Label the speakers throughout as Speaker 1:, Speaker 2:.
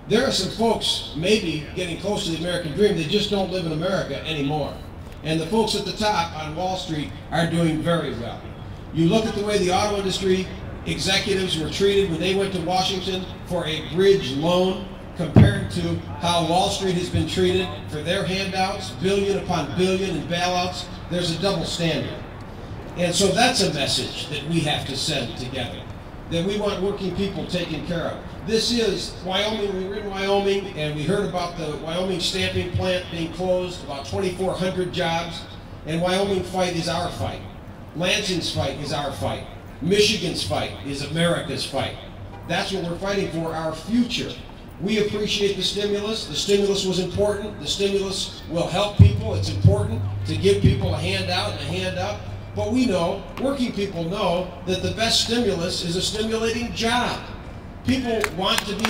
Speaker 1: There are some folks maybe getting close to the American dream. They just don't live in America anymore. And the folks at the top on Wall Street are doing very well. You look at the way the auto industry executives were treated when they went to Washington for a bridge loan compared to how Wall Street has been treated for their handouts, billion upon billion in bailouts. There's a double standard. And so that's a message that we have to send together, that we want working people taken care of. This is Wyoming. We were in Wyoming and we heard about the Wyoming stamping plant being closed, about 2,400 jobs. And Wyoming fight is our fight. Lansing's fight is our fight. Michigan's fight is America's fight. That's what we're fighting for, our future. We appreciate the stimulus. The stimulus was important. The stimulus will help people. It's important to give people a handout and a hand up. But we know, working people know, that the best stimulus is a stimulating job. People want to be,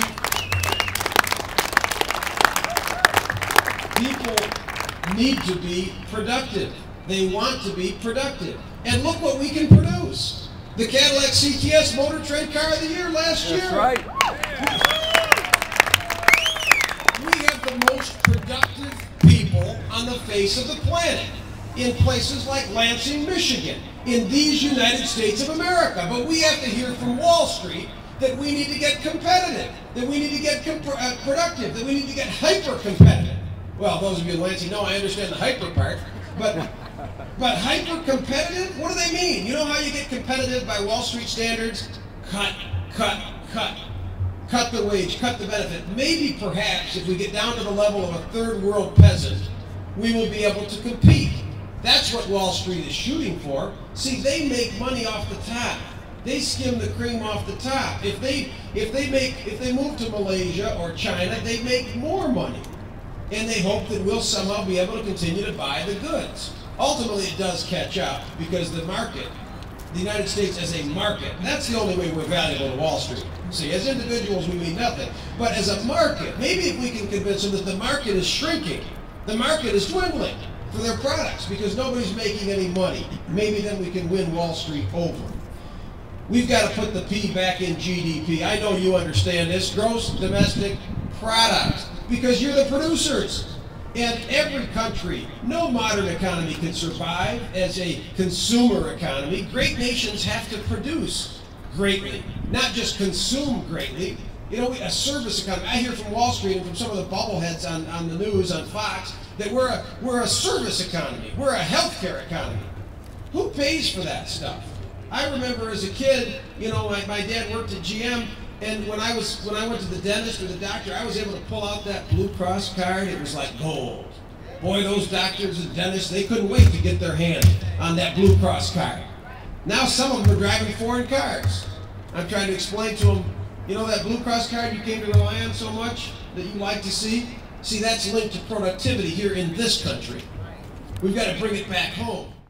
Speaker 1: people need to be productive. They want to be productive. And look what we can produce. The Cadillac CTS Motor Trade Car of the Year last year.
Speaker 2: That's right.
Speaker 1: We have the most productive people on the face of the planet in places like Lansing, Michigan, in these United States of America. But we have to hear from Wall Street that we need to get competitive, that we need to get productive, that we need to get hyper-competitive. Well, those of you in Lansing know I understand the hyper part, but hyper-competitive? What do they mean? You know how you get competitive by Wall Street standards? Cut, cut, cut. Cut the wage, cut the benefit. Maybe, perhaps, if we get down to the level of a third world peasant, we will be able to compete. That's what Wall Street is shooting for. See, they make money off the top. They skim the cream off the top. If they move to Malaysia or China, they make more money. And they hope that we'll somehow be able to continue to buy the goods. Ultimately, it does catch up because the market, the United States as a market, that's the only way we're valuable to Wall Street. See, as individuals, we mean nothing. But as a market, maybe if we can convince them that the market is shrinking, the market is dwindling for their products because nobody's making any money, maybe then we can win Wall Street over. We've got to put the P back in GDP. I know you understand this, gross domestic product, because you're the producers. And every country, no modern economy can survive as a consumer economy. Great nations have to produce greatly, not just consume greatly. You know, a service economy. I hear from Wall Street and from some of the bubbleheads on the news, on Fox, that we're a service economy. We're a healthcare economy. Who pays for that stuff? I remember as a kid, you know, my dad worked at GM, and when I went to the dentist or the doctor, I was able to pull out that Blue Cross card. It was like gold. Boy, those doctors and dentists, they couldn't wait to get their hand on that Blue Cross card. Now some of them are driving foreign cars. I'm trying to explain to them, you know that Blue Cross card you came to rely on so much that you like to see? See, that's linked to productivity here in this country. We've got to bring it back home.